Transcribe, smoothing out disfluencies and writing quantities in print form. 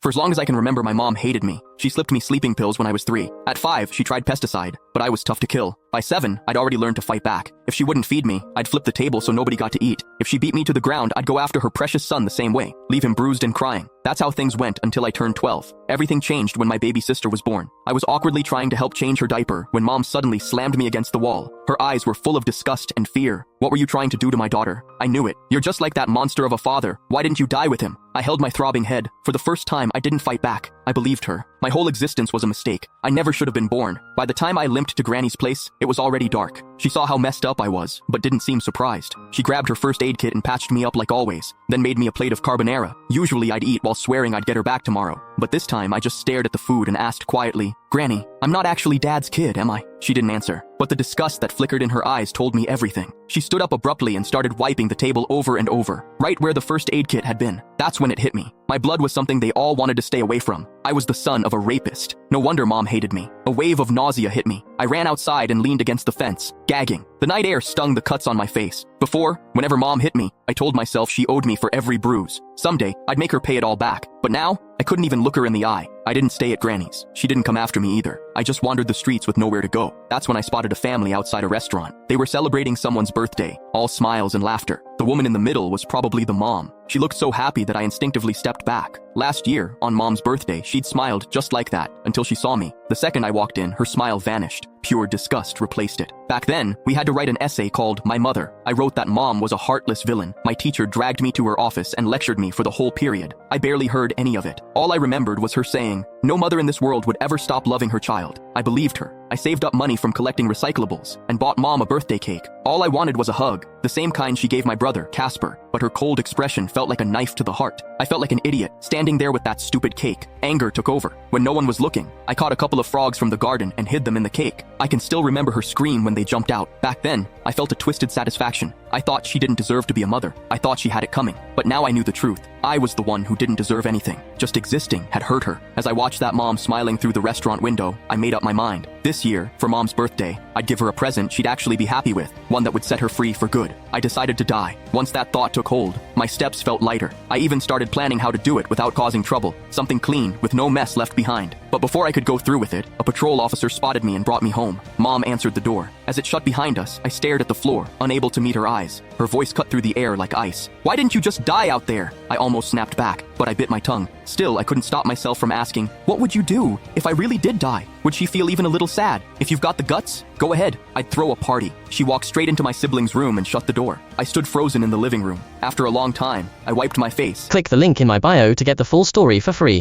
For as long as I can remember, my mom hated me. She slipped me sleeping pills when I was 3. At 5, she tried pesticide, but I was tough to kill. By 7, I'd already learned to fight back. If she wouldn't feed me, I'd flip the table so nobody got to eat. If she beat me to the ground, I'd go after her precious son the same way, leave him bruised and crying. That's how things went until I turned 12. Everything changed when my baby sister was born. I was awkwardly trying to help change her diaper when mom suddenly slammed me against the wall. Her eyes were full of disgust and fear. What were you trying to do to my daughter? I knew it. You're just like that monster of a father. Why didn't you die with him? I held my throbbing head. For the first time, I didn't fight back. I believed her. My whole existence was a mistake. I never should have been born. By the time I limped to Granny's place, it was already dark. She saw how messed up I was, but didn't seem surprised. She grabbed her first aid kit and patched me up like always, then made me a plate of carbonara. Usually I'd eat while swearing I'd get her back tomorrow, but this time I just stared at the food and asked quietly, "Granny, I'm not actually Dad's kid, am I?" She didn't answer, but the disgust that flickered in her eyes told me everything. She stood up abruptly and started wiping the table over and over, right where the first aid kit had been. That's when it hit me. My blood was something they all wanted to stay away from. I was the son of a rapist. No wonder mom hated me. A wave of nausea hit me. I ran outside and leaned against the fence, gagging. The night air stung the cuts on my face. Before, whenever mom hit me, I told myself she owed me for every bruise. Someday, I'd make her pay it all back. But now, I couldn't even look her in the eye. I didn't stay at Granny's. She didn't come after me either. I just wandered the streets with nowhere to go. That's when I spotted a family outside a restaurant. They were celebrating someone's birthday, all smiles and laughter. The woman in the middle was probably the mom. She looked so happy that I instinctively stepped back. Last year, on mom's birthday, she'd smiled just like that until she saw me. The second I walked in, her smile vanished. Pure disgust replaced it. Back then, we had to write an essay called My Mother. I wrote that mom was a heartless villain. My teacher dragged me to her office and lectured me for the whole period. I barely heard any of it. All I remembered was her saying, "No mother in this world would ever stop loving her child." I believed her. I saved up money from collecting recyclables and bought mom a birthday cake. All I wanted was a hug, the same kind she gave my brother, Casper, but her cold expression felt like a knife to the heart. I felt like an idiot, standing there with that stupid cake. Anger took over. When no one was looking, I caught a couple of frogs from the garden and hid them in the cake. I can still remember her scream when they jumped out. Back then, I felt a twisted satisfaction. I thought she didn't deserve to be a mother. I thought she had it coming. But now I knew the truth. I was the one who didn't deserve anything. Just existing had hurt her. As I watched that mom smiling through the restaurant window, I made up my mind. This year, for mom's birthday, I'd give her a present she'd actually be happy with, one that would set her free for good. I decided to die. Once that thought took hold, my steps felt lighter. I even started planning how to do it without causing trouble. Something clean, with no mess left behind. But before I could go through with it, a patrol officer spotted me and brought me home. Mom answered the door. As it shut behind us, I stared at the floor, unable to meet her eyes. Her voice cut through the air like ice. "Why didn't you just die out there?" I almost snapped back, but I bit my tongue. Still, I couldn't stop myself from asking, "What would you do if I really did die? Would she feel even a little sad? If you've got the guts, go ahead. I'd throw a party." She walked straight into my sibling's room and shut the door. I stood frozen in the living room. After a long time, I wiped my face. Click the link in my bio to get the full story for free.